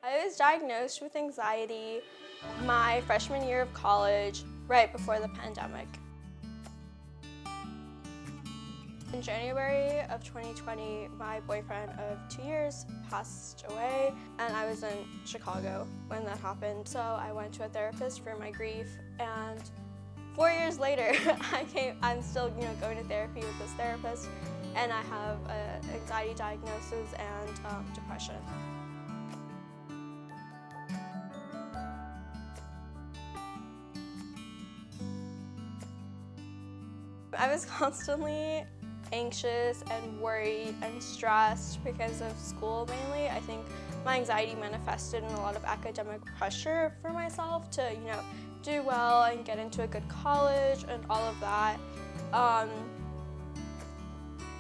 I was diagnosed with anxiety my freshman year of college, right before the pandemic. In January of 2020, my boyfriend of 2 years passed away, and I was in Chicago when that happened. So I went to a therapist for my grief, and 4 years later, I'm still going to therapy with this therapist, and I have an anxiety diagnosis and depression. I was constantly anxious and worried and stressed because of school mainly. I think my anxiety manifested in a lot of academic pressure for myself to, do well and get into a good college and all of that.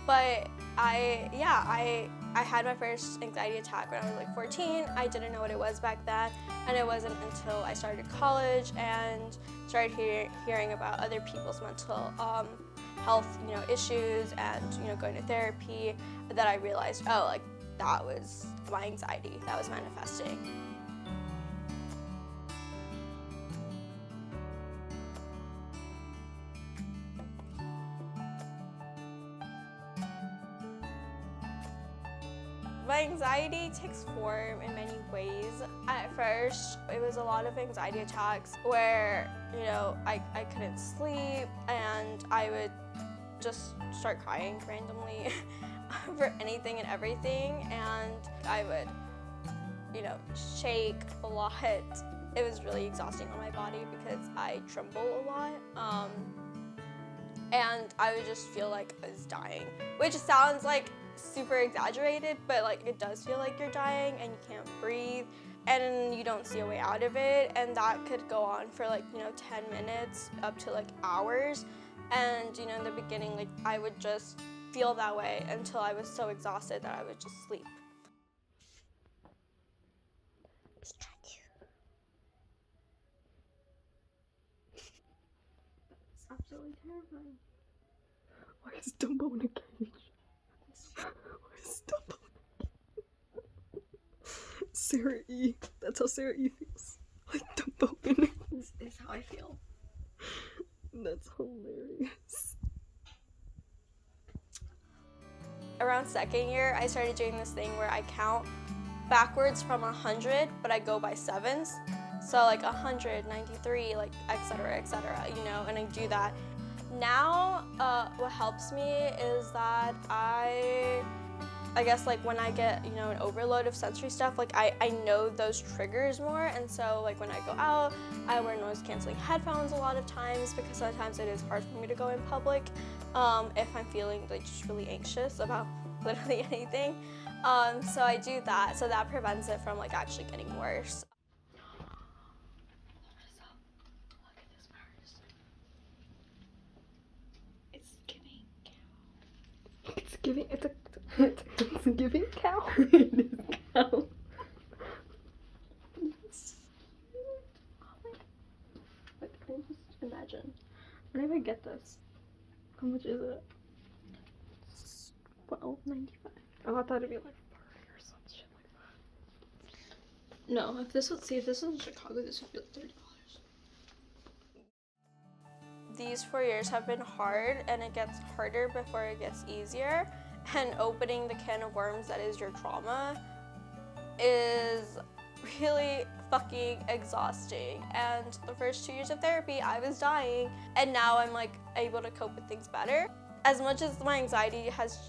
But I had my first anxiety attack when I was like 14. I didn't know what it was back then, and it wasn't until I started college and started hearing about other people's mental health issues and going to therapy that I realized, oh, like that was my anxiety that was manifesting. My anxiety takes form in many ways. At first, it was a lot of anxiety attacks where, I couldn't sleep and I would just start crying randomly for anything and everything, and I would, shake a lot. It was really exhausting on my body because I tremble a lot, and I would just feel like I was dying, which sounds like super exaggerated, but like it does feel like you're dying and you can't breathe and you don't see a way out of it, and that could go on for like 10 minutes up to like hours. And in the beginning, like I would just feel that way until I was so exhausted that I would just sleep. It's absolutely terrifying. Why is Dumbo in a cage? Why is Dumbo in a cage? Sarah E. That's how Sarah E. feels. Like Dumbo in a cage. This is how I feel. That's hilarious. Around second year, I started doing this thing where I count backwards from 100, but I go by sevens. So like 100, 93, like et cetera, and I do that. Now, what helps me is that I guess like when I get, an overload of sensory stuff, like I know those triggers more, and so like when I go out, I wear noise canceling headphones a lot of times because sometimes it is hard for me to go in public if I'm feeling like just really anxious about literally anything. So I do that, so that prevents it from like actually getting worse. It's giving cow. It is cow. Like, just imagine. I never get this. How much is it? $12.95. Oh, I thought it'd be like 30 or some shit like that. No, if this was in Chicago, this would be like $30. These 4 years have been hard, and it gets harder before it gets easier. And opening the can of worms that is your trauma is really fucking exhausting. And the first 2 years of therapy, I was dying, and now I'm like able to cope with things better. As much as my anxiety has,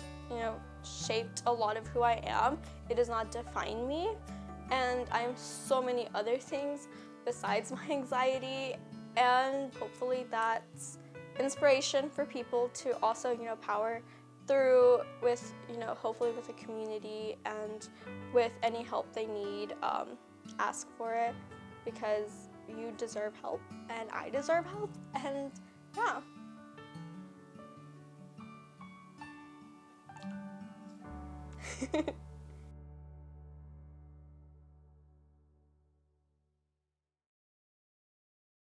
shaped a lot of who I am, it does not define me. And I am so many other things besides my anxiety, and hopefully that's inspiration for people to also, power through with, hopefully with a community, and with any help they need, ask for it, because you deserve help and I deserve help, and yeah.